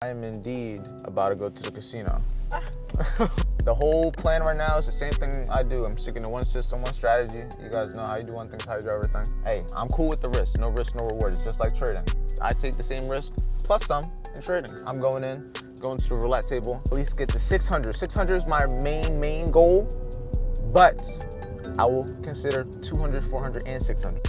I am indeed about to go to the casino. The whole plan right now is the same thing I do. I'm sticking to one system, one strategy. You guys know how you do one thing, how you do everything. Hey, I'm cool with the risk. No risk, no reward. It's just like trading. I take the same risk plus some in trading. I'm going to the roulette table, at least get to 600. 600 is my main goal, but I will consider 200, 400, and 600.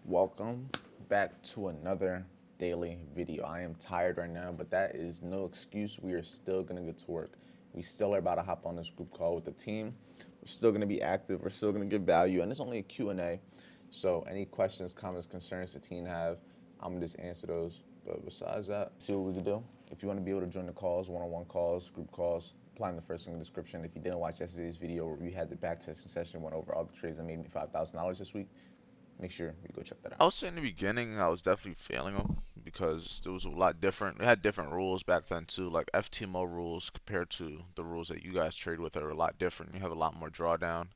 Welcome back to another daily video. I am tired right now, but that is no excuse. We are still gonna get to work. We still are about to hop on this group call with the team. We're still gonna be active. We're still gonna give value, and it's only a Q&A. So any questions, comments, concerns the team have, I'm gonna just answer those. But besides that, see what we can do. If you want to be able to join the calls, one-on-one calls, group calls, apply in the first link in the description. If you didn't watch yesterday's video where we had the back testing session, went over all the trades that made me $5,000 this week, make sure you go check that I out. would say in the beginning, I was definitely failing them because it was a lot different. We had different rules back then too, like FTMO rules compared to the rules that you guys trade with are a lot different. You have a lot more drawdown.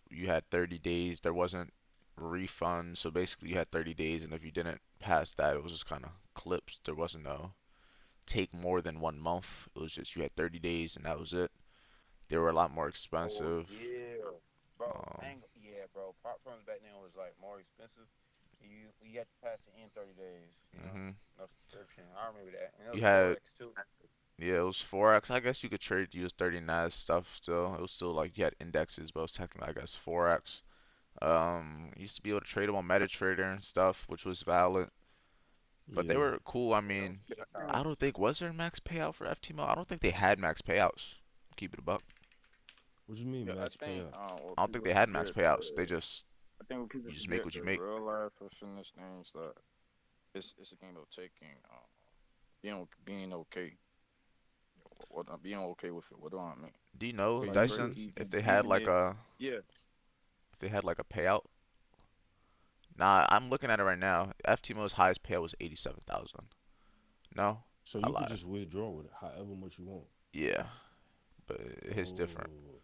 You had 30 days. There wasn't refund, so basically you had 30 days, and if you didn't pass that, it was just kind of clips. There wasn't no take more than 1 month. It was just you had 30 days, and that was it. They were a lot more Oh expensive. yeah, bro. Um, Yeah, bro. Prop firms back then was like more expensive. You had to pass it in 30 days. hmm No subscription. I remember that, and it You was had 4x too. Yeah, it was Forex. I guess you could trade use 39 stuff still. It was still like you had indexes, but it was technically I guess Forex. You used to be able to trade them on MetaTrader and stuff, which was valid. But they Yeah. were cool. I Yeah, it mean, was good I don't times. think was there a max payout for FTMO? I don't think they had max payouts. Keep it a buck. What you mean Yeah, I max think payout? what I don't think people they had max forget payouts. They just I think what you people just make forget what you the make. real life of this thing is that it's a game of taking being okay. What being okay with it. What do I mean? Do you know, Hey, Like you break could. Dyson, if even, they had even like if a yeah. if they had like a payout? Nah, I'm looking at it right now. FTMO's highest payout was 87,000. No, So I you could lied. just withdraw with it however much you want. Yeah, but it hits different. Oh.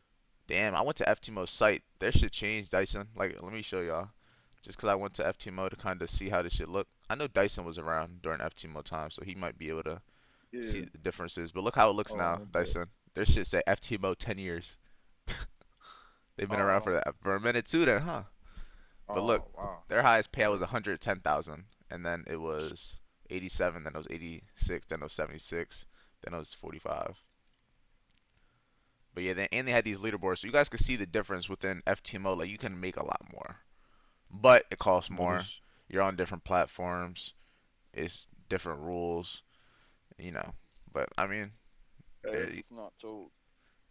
Damn, I went to FTMO's site. Their shit changed, Dyson. Like, let me show y'all. Just 'cause I went to FTMO to kind of see how this shit look. I know Dyson was around during FTMO time, so he might be able to see Yeah. the differences. But look how it looks Oh, now, I bet. Dyson. Their shit say FTMO 10 years. They've been around Oh, for a minute too, then, huh? But look, oh, wow. their highest That's payout was crazy. 110,000, and then it was 87, then it was 86, then it was 76, then it was 45. But yeah, and they had these leaderboards, so you guys can see the difference within FTMO. Like you can make a lot more, but it costs But more. it's You're on different platforms. It's different rules, you know. But I mean, there If it's not told.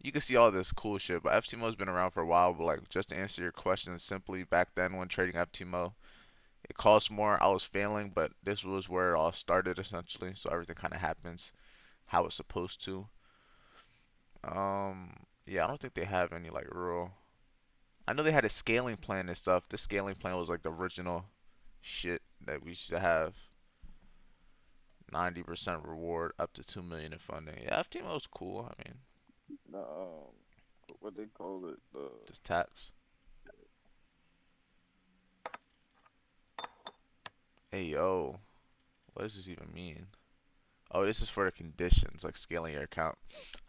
you can see all this cool shit. But FTMO's been around for a while. But like, just to answer your question simply, back then when trading FTMO, it cost more. I was failing, but this was where it all started essentially. So everything kind of happens how it's supposed to. Yeah, I don't think they have any like real. I know they had a scaling plan and stuff. The scaling plan was like the original shit that we used to have. 90% reward up to 2 million in funding. Yeah, FTMO was cool. I mean, The what they call it? The just tax. Hey yo, what does this even mean? Oh, this is for the conditions, like scaling your account.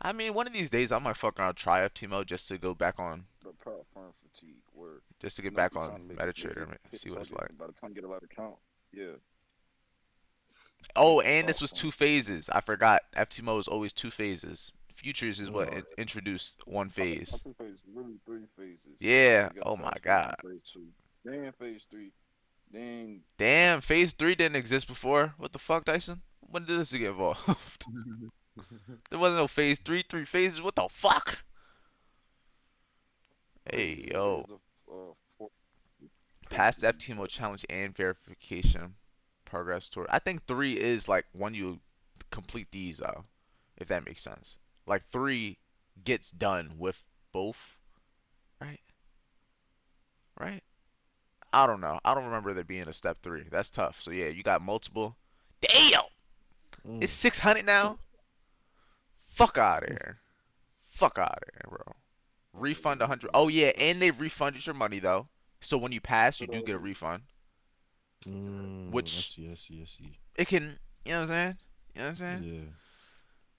I mean, one of these days I might fuck around try FTMO just to go back on, platform fatigue, where just to get you back be on trying to make MetaTrader, it hit see what it's target, like. and by the time you get a lot of count, yeah, Oh, the and this was platform two fatigue. phases. I forgot. FTMO is always two phases. Futures is what Uh, it introduced one not phase. two phases, really three phases. Yeah. You got Oh my fast phase God. one, phase two, then phase three, then Damn, phase three didn't exist before. What the fuck, Dyson? When did this get involved? There wasn't no phase three, three phases. What the fuck? Hey, phase yo. there's a four phase Past three. FTMO challenge and verification progress tour. I think three is like when you complete these, if that makes sense. Like three gets done with both, right? Right? I don't know. I don't remember there being a step three. That's tough. So yeah, you got multiple. Damn! It's mm, 600 now? Fuck out of here. Fuck out of here, bro. Refund 100. Oh yeah, and they refunded your money though. So when you pass, you do get a refund, I which see, I see, I see. it can. You know what I'm saying? You know what I'm saying? Yeah.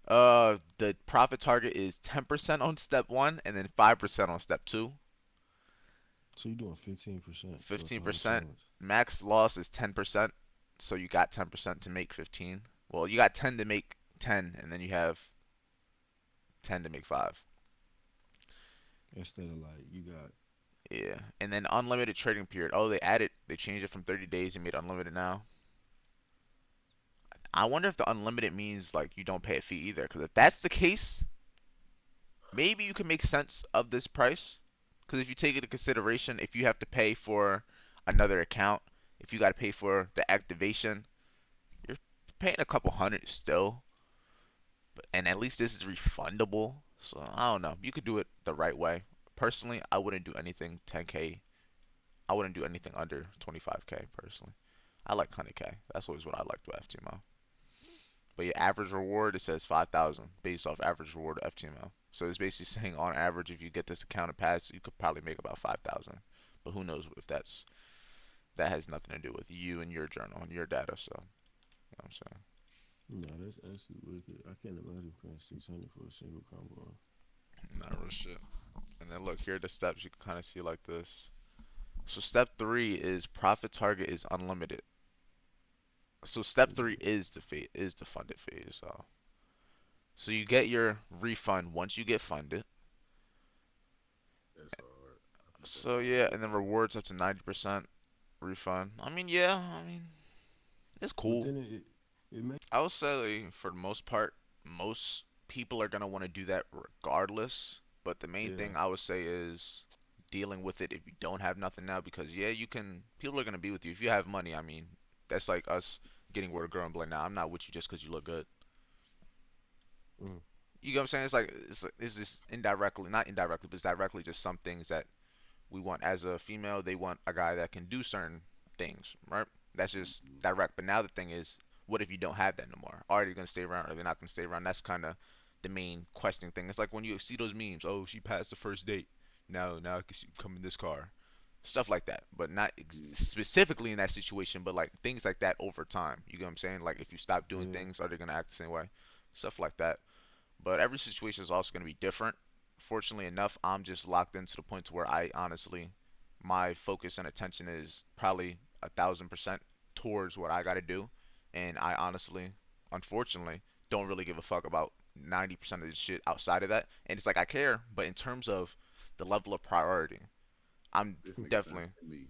The profit target is 10% on step one and then 5% on step two. So you doing 15% throughout the whole 15%. challenge. Max loss is 10%. So you got 10% to make 15. Well, you got 10 to make 10, and then you have 10 to make 5. Instead of like you got Yeah. And then unlimited trading period. Oh, they changed it from 30 days and made unlimited now. I wonder if the unlimited means like you don't pay a fee either. Because if that's the case, maybe you can make sense of this price. Because if you take into consideration, if you have to pay for another account, if you got to pay for the activation, you're paying a couple hundred still. And at least this is refundable. So I don't know. You could do it the right way. Personally, I wouldn't do anything 10K. I wouldn't do anything under 25K personally. I like 100K. That's always what I like with FTMO. But your average reward, it says 5,000 based off average reward of FTMO. So it's basically saying on average, if you get this account to pass, you could probably make about 5,000. But who knows if that has nothing to do with you and your journal and your data. So, you know what I'm saying? no, that's actually wicked. I can't imagine paying 600 for a single combo. Not real shit. And then look, here are the steps. You can kind of see like this. So step three is profit target is unlimited. So step three Yeah. is the funded phase. So you get your refund once you get funded. That's hard. I think that's So the yeah, hardest and then part. rewards up to 90% refund. I mean, yeah, I mean, it's But cool. then it makes I would say for the most part, most people are gonna want to do that regardless. But the main yeah. thing I would say is dealing with it if you don't have nothing now, because yeah, you can. People are gonna be with you if you have money. I mean, that's like us getting with a girl and be like, nah, I'm not with you just because you look good. Mm, You know what I'm saying? It's just indirectly, not indirectly, but it's directly just some things that we want as a female. They want a guy that can do certain things, right? That's just Mm-hmm. direct. But now the thing is, what if you don't have that no more? Are they gonna stay around? Are they not gonna stay around? That's kind of the main questioning thing. It's like when you see those memes. Oh, she passed the first date. Now I can see come in this car. Stuff like that, but not specifically in that situation, but like things like that over time. You get what I'm saying? Like if you stop doing yeah. things, are they gonna act the same way? Stuff like that. But every situation is also going to be different. Fortunately enough, I'm just locked into the point to where I honestly, my focus and attention is probably 1,000% towards what I got to do, and I honestly, unfortunately, don't really give a fuck about 90% of the shit outside of that. And it's like I care, but in terms of the level of priority, I'm This nigga sound definitely like me.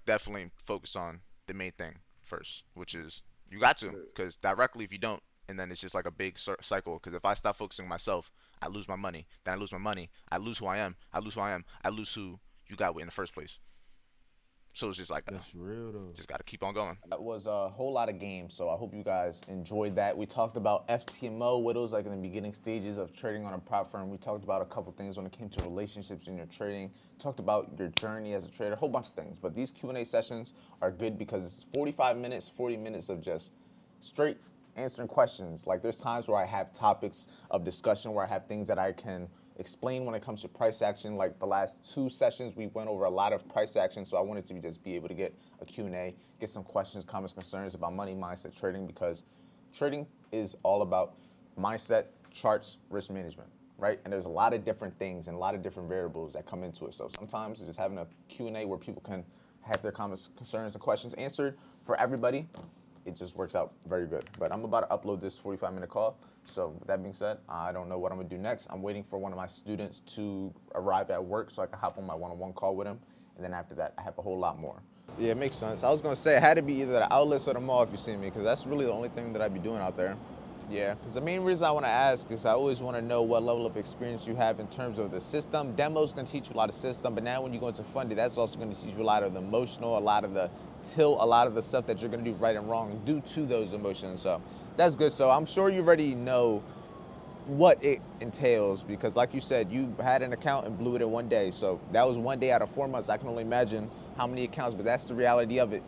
definitely focus on the main thing first, which is you got to, Look, because directly if you don't, and then it's just like a big cycle. Because if I stop focusing on myself, I lose my money. Then I lose my money. I lose who I am. I lose who I am. I lose who you got with in the first place. So it's just like That's real though. just gotta keep on going. That was a whole lot of games, so I hope you guys enjoyed that. We talked about FTMO, what it was like in the beginning stages of trading on a prop firm. We talked about a couple things when it came to relationships in your trading. Talked about your journey as a trader, a whole bunch of things. But these Q&A sessions are good because it's 45 minutes, 40 minutes of just straight answering questions. Like there's times where I have topics of discussion where I have things that I can explain when it comes to price action. Like the last two sessions, we went over a lot of price action, so I wanted to just be able to get a Q&A, get some questions, comments, concerns about money mindset trading, because trading is all about mindset, charts, risk management, right? And there's a lot of different things and a lot of different variables that come into it. So sometimes just having a Q&A where people can have their comments, concerns, and questions answered for everybody, it just works out very good. But I'm about to upload this 45-minute call. So with that being said, I don't know what I'm gonna do next. I'm waiting for one of my students to arrive at work so I can hop on my one-on-one call with him. And then after that, I have a whole lot more. Yeah, it makes sense. I was gonna say it had to be either the outlets or the mall if you see me, because that's really the only thing that I'd be doing out there. Yeah, because the main reason I want to ask is I always want to know what level of experience you have in terms of the system. Demo's going to teach you a lot of system, but now when you go into funded, that's also going to teach you a lot of the emotional, a lot of the tilt, a lot of the stuff that you're going to do right and wrong due to those emotions. So that's good. So I'm sure you already know what it entails, because like you said, you had an account and blew it in one day. So that was one day out of 4 months. I can only imagine how many accounts, but that's the reality of it.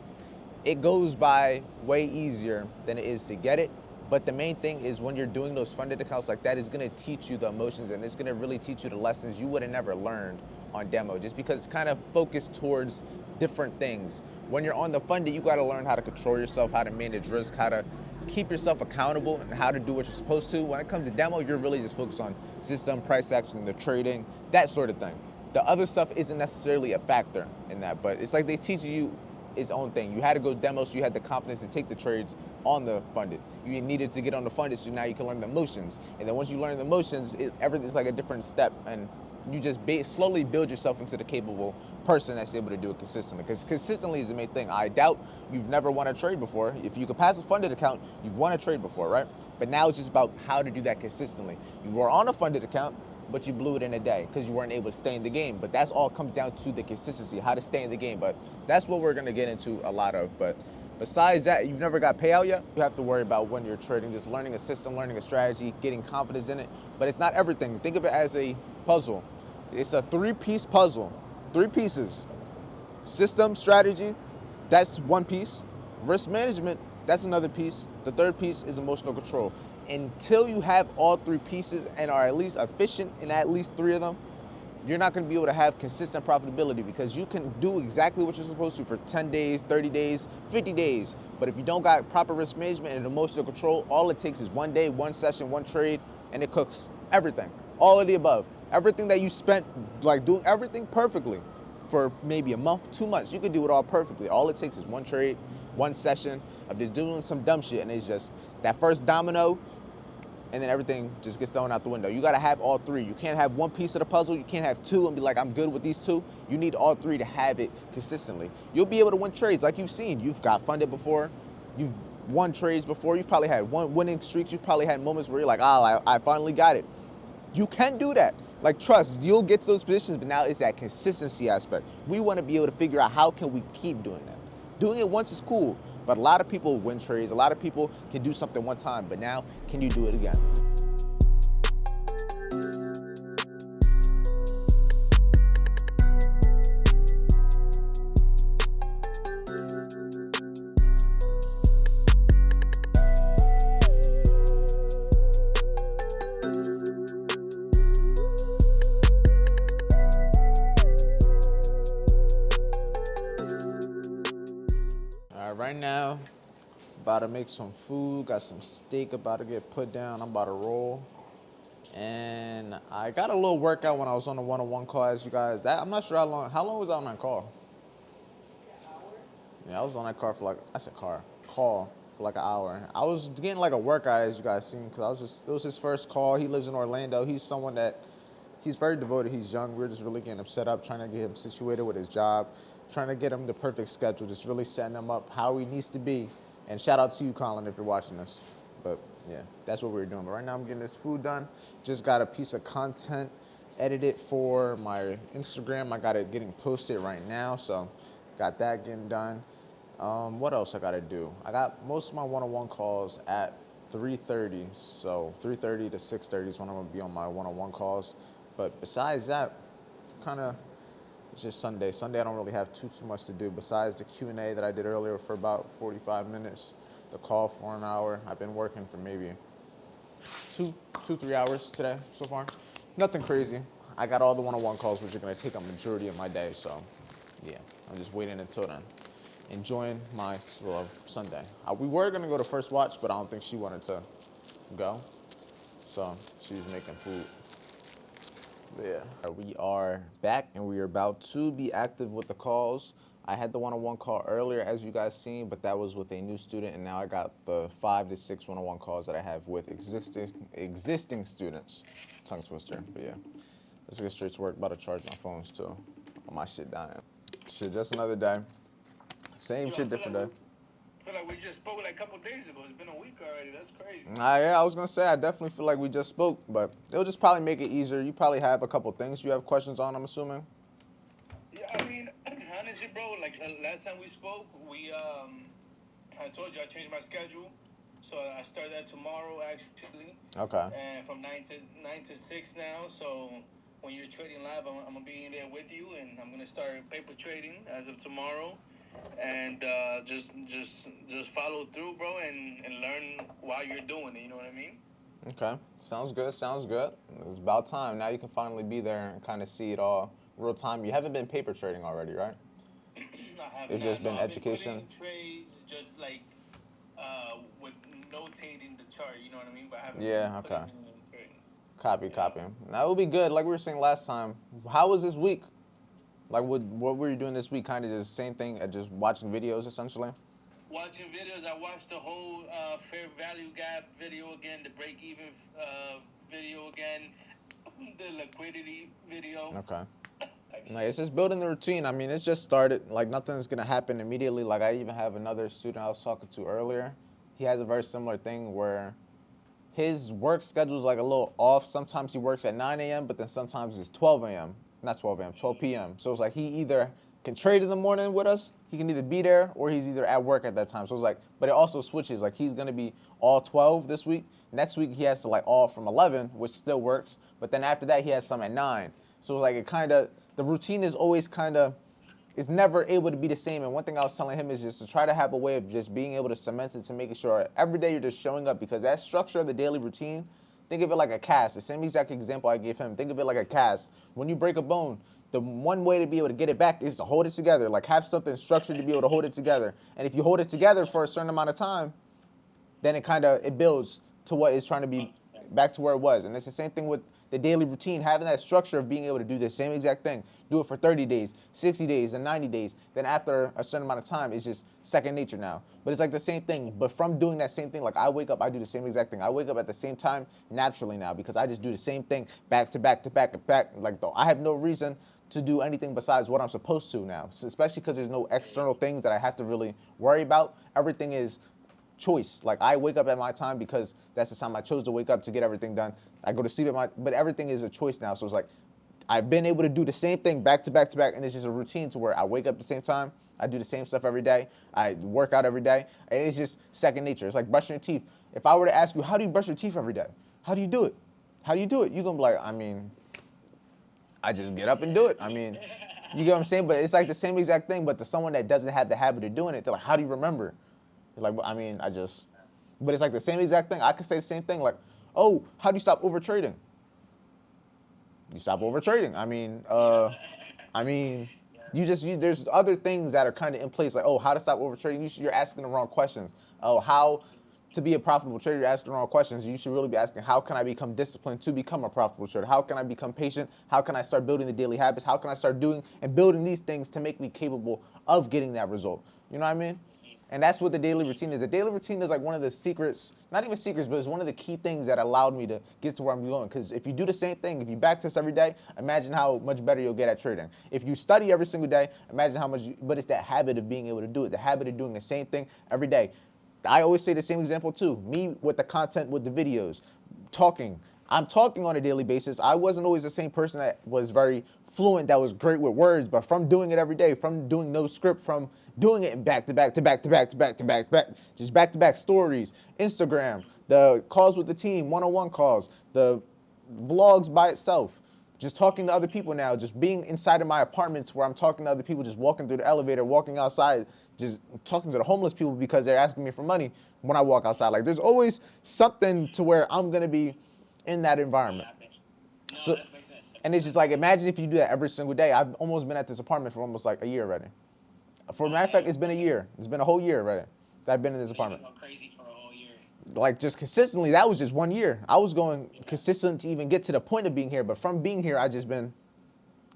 It goes by way easier than it is to get it. But the main thing is when you're doing those funded accounts like that, it's gonna teach you the emotions, and it's gonna really teach you the lessons you would have never learned on demo, just because it's kind of focused towards different things. When you're on the funded, you gotta learn how to control yourself, how to manage risk, how to keep yourself accountable and how to do what you're supposed to. When it comes to demo, you're really just focused on system, price action, the trading, that sort of thing. The other stuff isn't necessarily a factor in that, but it's like they teach you its own thing. You had to go demo, so you had the confidence to take the trades on the funded. You needed to get on the funded, so now you can learn the motions. And then once you learn the motions, everything's like a different step, and you just slowly build yourself into the capable person that's able to do it consistently. Because consistently is the main thing. I doubt you've never won a trade before. If you could pass a funded account, you've won a trade before, right? But now it's just about how to do that consistently. You were on a funded account, but you blew it in a day because you weren't able to stay in the game. But that's all comes down to the consistency, how to stay in the game. But that's what we're gonna get into a lot of. But besides that, you've never got payout yet, you have to worry about when you're trading, just learning a system, learning a strategy, getting confidence in it. But it's not everything. Think of it as a puzzle. It's a 3-piece puzzle, 3 pieces. System, strategy, that's one piece. Risk management, that's another piece. The third piece is emotional control. Until you have all 3 pieces and are at least efficient in at least 3 of them, you're not going to be able to have consistent profitability, because you can do exactly what you're supposed to for 10 days, 30 days, 50 days. But if you don't got proper risk management and emotional control, all it takes is 1 day, 1 session, 1 trade, and it cooks everything. All of the above. Everything that you spent like doing everything perfectly for maybe a month, 2 months, you could do it all perfectly. All it takes is 1 trade, 1 session of just doing some dumb shit, and it's just that first domino, and then everything just gets thrown out the window. You gotta have all 3. You can't have 1 piece of the puzzle. You can't have 2 and be like, I'm good with these 2. You need all 3 to have it consistently. You'll be able to win trades like you've seen. You've got funded before. You've won trades before. You've probably had winning streaks. You've probably had moments where you're like, I finally got it. You can do that. Like, trust, you'll get to those positions, but now it's that consistency aspect. We want to be able to figure out how can we keep doing that. Doing it once is cool, but a lot of people win trades. A lot of people can do something one time, but now can you do it again? Right now, about to make some food, got some steak about to get put down, I'm about to roll. And I got a little workout when I was on the one-on-one call, as you guys, I'm not sure how long was I on that call? Yeah, I was on that call for call for like an hour. I was getting like a workout, as you guys seen, because it was his first call. He lives in Orlando. He's someone that, he's very devoted. He's young. We're just really getting him set up, trying to get him situated with his job, trying to get him the perfect schedule, just really setting him up how he needs to be. And shout out to you, Colin, if you're watching this. But yeah, that's what we're doing. But right now I'm getting this food done. Just got a piece of content edited for my Instagram. I got it getting posted right now. So got that getting done. What else I gotta do? I got most of my one-on-one calls at 3:30. So 3:30 to 6:30 is when I'm gonna be on my one-on-one calls. But besides that, it's just Sunday. Sunday I don't really have too much to do besides the Q&A that I did earlier for about 45 minutes, the call for an hour. I've been working for maybe 3 hours today so far. Nothing crazy. I got all the one-on-one calls, which are gonna take a majority of my day. So yeah, I'm just waiting until then. Enjoying my slow Sunday. We were gonna go to First Watch, but I don't think she wanted to go. So she was making food. Yeah. We are back and we are about to be active with the calls. I had the one-on-one call earlier, as you guys seen, but that was with a new student, and now I got the 5 to 6 one-on-one calls that I have with existing students. Tongue twister, but yeah. Let's get straight to work. About to charge my phones too. Oh, my shit dying. Shit, just another day. Same shit, different day. I feel like we just spoke like a couple days ago. It's been a week already. That's crazy. Yeah, I was gonna say I definitely feel like we just spoke, but it'll just probably make it easier. You probably have a couple things you have questions on, I'm assuming. Yeah, I mean, honestly, bro, like last time we spoke, I told you I changed my schedule, so I start that tomorrow actually. Okay. And from 9 to 6 now. So when you're trading live, I'm gonna be in there with you, and I'm gonna start paper trading as of tomorrow. And just follow through, bro, and learn while you're doing it. You know what I mean? Okay. Sounds good. Sounds good. It's about time. Now you can finally be there and kind of see it all real time. You haven't been paper trading already, right? I have It's not. just been No, education. I've been putting trades just like with notating the chart. You know what I mean? But I haven't really Yeah, put it okay. into it. Copy, Yeah. copy. Now it will be good. Like we were saying last time. How was this week? Like what were you doing this week? Kind of the same thing, just watching videos essentially. Watching videos, I watched the whole fair value gap video again, the break even video again, the liquidity video. Okay. Type Like shit. it's just building the routine. I mean, it's just started. Like nothing's gonna happen immediately. Like I even have another student I was talking to earlier. He has a very similar thing where his work schedule is like a little off. Sometimes he works at 9 a.m., but then sometimes it's 12 a.m. Not 12 a.m., 12 p.m. So it's like he either can trade in the morning with us, he can either be there, or he's either at work at that time. So it's like, but it also switches. Like he's gonna be all 12 this week. Next week he has to like all from 11, which still works. But then after that he has some at 9. So it's like it kind of, the routine is always kind of, it's never able to be the same. And one thing I was telling him is just to try to have a way of just being able to cement it, to making sure every day you're just showing up, because that structure of the daily routine, think of it like a cast. The same exact example I gave him. Think of it like a cast. When you break a bone, the one way to be able to get it back is to hold it together. Like have something structured to be able to hold it together. And if you hold it together for a certain amount of time, then it builds to what is trying to be back to where it was. And it's the same thing with the daily routine, having that structure of being able to do the same exact thing. Do it for 30 days, 60 days, and 90 days. Then after a certain amount of time, it's just second nature now. But it's like the same thing. But from doing that same thing, like I wake up, I do the same exact thing. I wake up at the same time naturally now because I just do the same thing back to back to back to back. Like though I have no reason to do anything besides what I'm supposed to now. So especially because there's no external things that I have to really worry about. Everything is choice. Like I wake up at my time because that's the time I chose to wake up to get everything done. I go to sleep at but everything is a choice now. So it's like I've been able to do the same thing back to back to back, and it's just a routine to where I wake up at the same time. I do the same stuff every day. I work out every day, and it's just second nature. It's like brushing your teeth. If I were to ask you, how do you brush your teeth every day? How do you do it? How do you do it? You're gonna be like, I mean, I just get up and do it. I mean, you get what I'm saying? But it's like the same exact thing, but to someone that doesn't have the habit of doing it, they're like, how do you remember? Like, I mean, but it's like the same exact thing. I could say the same thing, like, oh, how do you stop over trading? You stop over trading. I mean, there's other things that are kind of in place, like, oh, how to stop over trading. You're asking the wrong questions. Oh, how to be a profitable trader, you're asking the wrong questions. You should really be asking, how can I become disciplined to become a profitable trader? How can I become patient? How can I start building the daily habits? How can I start doing and building these things to make me capable of getting that result? You know what I mean? And that's what the daily routine is. The daily routine is like one of the secrets, not even secrets, but it's one of the key things that allowed me to get to where I'm going. Because if you do the same thing, if you backtest every day, imagine how much better you'll get at trading. If you study every single day, imagine how much, but it's that habit of being able to do it, the habit of doing the same thing every day. I always say the same example too. Me with the content, with the videos, talking. I'm talking on a daily basis. I wasn't always the same person that was very fluent, that was great with words, but from doing it every day, from doing no script, from doing it in back to back to back to back to back to back to back, just back to back stories, Instagram, the calls with the team, one-on-one calls, the vlogs by itself, just talking to other people now, just being inside of my apartments where I'm talking to other people, just walking through the elevator, walking outside, just talking to the homeless people because they're asking me for money when I walk outside. Like there's always something to where I'm gonna be in that environment. So, and it's just like, imagine if you do that every single day. I've almost been at this apartment for almost like a year already. For a matter of fact, it's been a year. It's been a whole year already that I've been in this apartment. Crazy for a whole year. Like just consistently, that was just 1 year. I was going consistent to even get to the point of being here, but from being here, I just been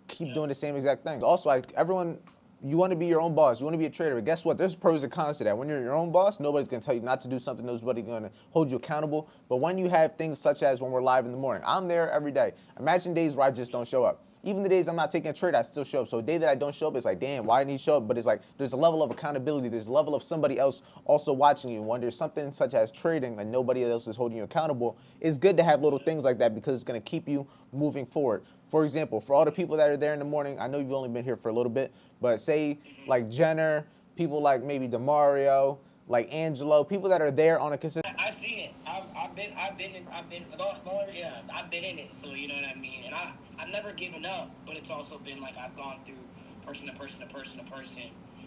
keep doing the same exact thing. Also, like everyone, you want to be your own boss. You want to be a trader. But guess what? There's pros and cons to that. When you're your own boss, nobody's going to tell you not to do something. Nobody's going to hold you accountable. But when you have things such as when we're live in the morning, I'm there every day. Imagine days where I just don't show up. Even the days I'm not taking a trade, I still show up. So a day that I don't show up, it's like, damn, why didn't he show up? But it's like, there's a level of accountability. There's a level of somebody else also watching you. When there's something such as trading and nobody else is holding you accountable, it's good to have little things like that because it's going to keep you moving forward. For example, for all the people that are there in the morning, I know you've only been here for a little bit, but say like Jenner, people like maybe DeMario, like Angelo, people that are there on a consistent. I've seen it. I've been in it. So you know what I mean. And I've never given up, but it's also been like I've gone through person to person to person to person.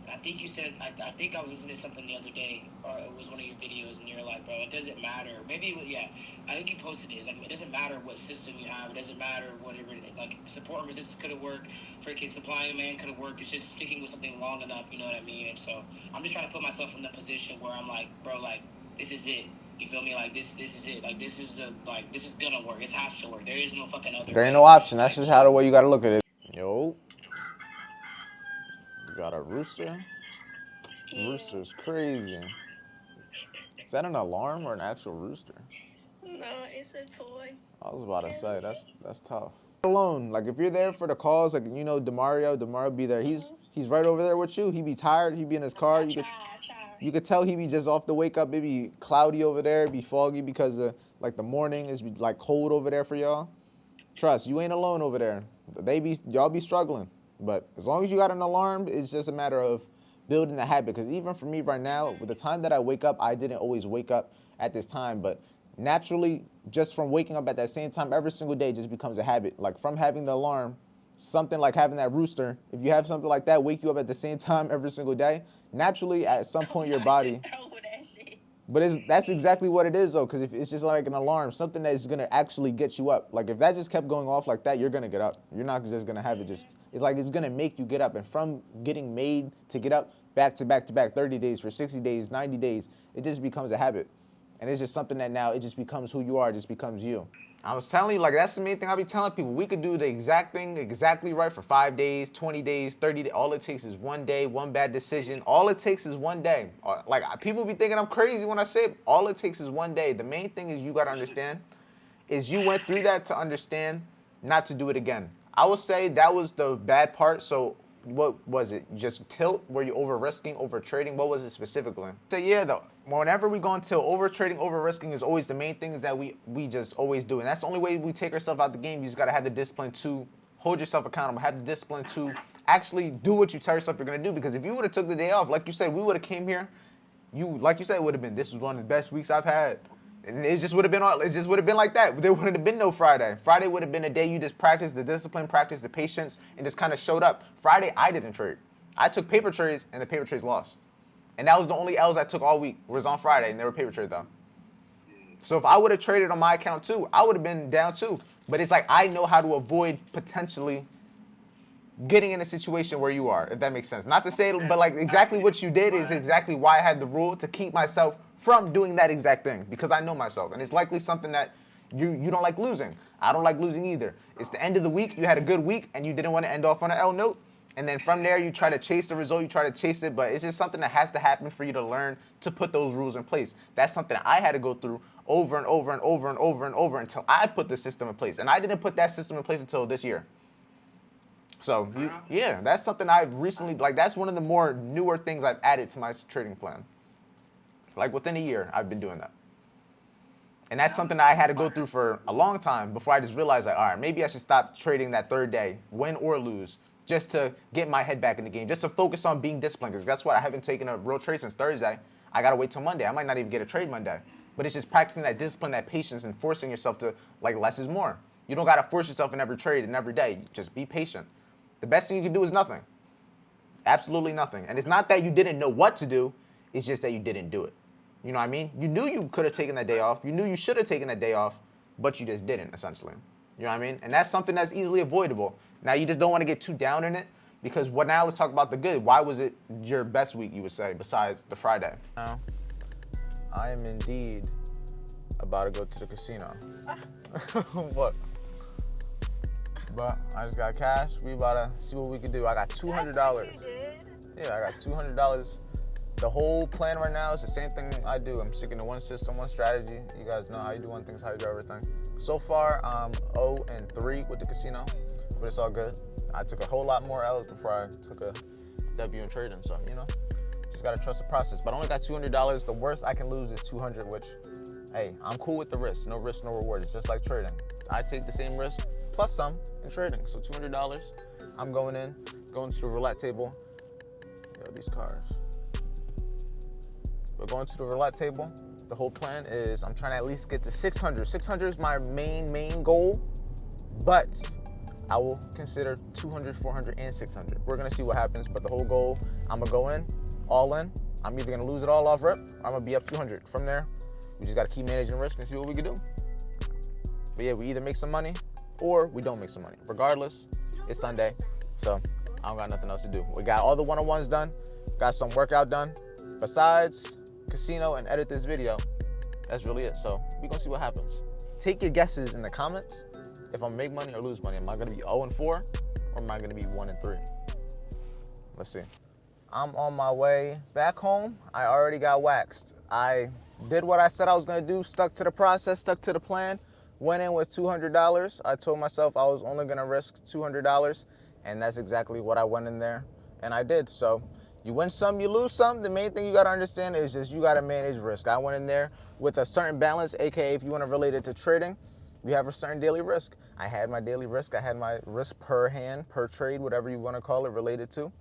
And I think you said I think I was listening to something the other day, or it was one of your videos, and you're like, bro, it doesn't matter. Maybe yeah, I think you posted it. It's like it doesn't matter what system you have. It doesn't matter whatever. Like support and resistance could have worked. Freaking supply and demand could have worked. It's just sticking with something long enough. You know what I mean? And so I'm just trying to put myself in the position where I'm like, bro, like this is it. You feel me? Like this is it. Like this is gonna work. It's has to work. There is no fucking other There way. ain't no option. That's Type just shit. how the way you gotta look at it. Yo, you got a rooster. Yeah. Rooster's crazy. Is that an alarm or an actual rooster? No, it's a toy. I was about to Can say we that's tough. Alone, like if you're there for the calls, like you know Demario be there. He's right over there with you. He be tired. He be in his car. I try. You could tell he be just off the wake up. It be cloudy over there. It be foggy because like the morning is like cold over there for y'all. Trust, you ain't alone over there. Y'all be struggling. But as long as you got an alarm, it's just a matter of building the habit. Because even for me right now, with the time that I wake up, I didn't always wake up at this time. But naturally, just from waking up at that same time every single day just becomes a habit. Like from having the alarm, something like having that rooster, if you have something like that, wake you up at the same time every single day, naturally at some point your body. But that's exactly what it is though, because if it's just like an alarm, something that is gonna actually get you up. Like if that just kept going off like that, you're gonna get up. You're not just gonna have it just. It's like it's gonna make you get up, and from getting made to get up, back to back to back, 30 days for 60 days, 90 days, it just becomes a habit, and it's just something that now it just becomes who you are. It just becomes you. I was telling you, like that's the main thing I be telling people. We could do the exact thing exactly right for 5 days, 20 days, 30 days. All it takes is one day, one bad decision. All it takes is one day. Like people be thinking I'm crazy when I say it. All it takes is one day. The main thing is you gotta understand is you went through that to understand not to do it again. I would say that was the bad part. So what was it? Just tilt? Were you over risking, over trading? What was it specifically? So yeah, though, whenever we go into over trading, over risking is always the main things that we just always do. And that's the only way we take ourselves out the game. You just gotta have the discipline to hold yourself accountable, have the discipline to actually do what you tell yourself you're gonna do. Because if you would have took the day off, like you said, we would have came here, like you said, it would have been, this was one of the best weeks I've had. And it just would have been like that. There wouldn't have been no Friday. Friday would have been a day you just practiced the discipline, practiced the patience, and just kind of showed up. Friday, I didn't trade. I took paper trades, and the paper trades lost. And that was the only L's I took all week. Was on Friday, and they were paper trades though. So if I would have traded on my account too, I would have been down too. But it's like I know how to avoid potentially getting in a situation where you are, if that makes sense. Not to say, but like exactly what you did is exactly why I had the rule to keep myself from doing that exact thing, because I know myself. And it's likely something that you don't like losing. I don't like losing either. It's the end of the week. You had a good week and you didn't want to end off on an L note. And then from there, you try to chase the result. You try to chase it. But it's just something that has to happen for you to learn to put those rules in place. That's something I had to go through over and over and over and over and over until I put the system in place. And I didn't put that system in place until this year. So, yeah, that's something I've recently, like that's one of the more newer things I've added to my trading plan. Like within a year, I've been doing that. And that's something I had to go through for a long time before I just realized, like, all right, maybe I should stop trading that third day, win or lose, just to get my head back in the game, just to focus on being disciplined. Because guess what? I haven't taken a real trade since Thursday. I got to wait till Monday. I might not even get a trade Monday. But it's just practicing that discipline, that patience, and forcing yourself to, like, less is more. You don't got to force yourself in every trade and every day. Just be patient. The best thing you can do is nothing. Absolutely nothing. And it's not that you didn't know what to do. It's just that you didn't do it. You know what I mean? You knew you could have taken that day off. You knew you should have taken that day off, but you just didn't, essentially. You know what I mean? And that's something that's easily avoidable. Now, you just don't want to get too down in it, because now let's talk about the good. Why was it your best week, you would say, besides the Friday? Now, I am indeed about to go to the casino. What? But I just got cash. We about to see what we can do. I got $200. That's what you did? Yeah, I got $200. The whole plan right now is the same thing I do. I'm sticking to one system, one strategy. You guys know how you do one thing, how you do everything. So far, I'm 0-3 with the casino, but it's all good. I took a whole lot more L's before I took a W in trading, so, you know, just gotta trust the process. But I only got $200. The worst I can lose is $200, which, hey, I'm cool with the risk. No risk, no reward. It's just like trading. I take the same risk plus some in trading. So $200, I'm going to the roulette table. Yo, these cars. We're going to the roulette table. The whole plan is I'm trying to at least get to 600. 600 is my main goal, but I will consider 200, 400, and 600. We're gonna see what happens, but the whole goal, I'm gonna go in, all in. I'm either gonna lose it all off rip, or I'm gonna be up 200. From there, we just gotta keep managing risk and see what we can do. But yeah, we either make some money or we don't make some money. Regardless, it's Sunday, so I don't got nothing else to do. We got all the one-on-ones done, got some workout done. Besides casino and edit this video, That's really it. So we're gonna see what happens. Take your guesses in the comments. If I'm make money or lose money, am I gonna be 0-4 or am I gonna be 1-3? Let's see. I'm on my way back home. I already got waxed. I did what I said I was gonna do, stuck to the process, stuck to the plan, went in with $200. I told myself I was only gonna risk $200, and that's exactly what I went in there, and I did. So you win some, you lose some. The main thing you gotta understand is just you gotta manage risk. I went in there with a certain balance, AKA if you wanna relate it to trading, you have a certain daily risk. I had my daily risk. I had my risk per hand, per trade, whatever you wanna call it, related to.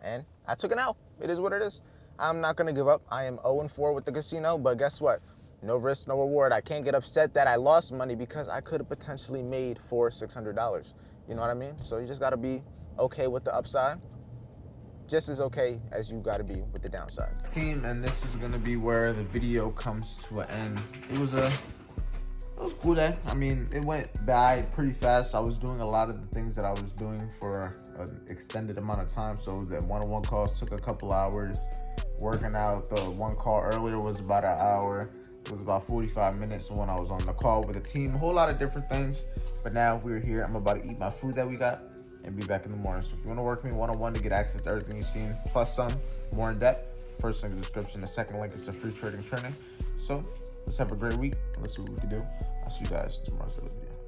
And I took an L. It is what it is. I'm not going to give up. I am 0-4 with the casino, but guess what? No risk, no reward. I can't get upset that I lost money because I could have potentially made $600. You know what I mean? So you just got to be okay with the upside, just as okay as you got to be with the downside. Team, and this is going to be where the video comes to an end. It was a cool day. I mean, it went by pretty fast. I was doing a lot of the things that I was doing for an extended amount of time. So the one-on-one calls took a couple hours. Working out, the one call earlier was about an hour. It was about 45 minutes when I was on the call with the team. A whole lot of different things. But now we're here. I'm about to eat my food that we got and be back in the morning. So if you want to work with me one-on-one to get access to everything you've seen, plus some more in depth, first link in the description. The second link is the free trading training. So let's have a great week. Let's see what we can do. I'll see you guys in tomorrow's video.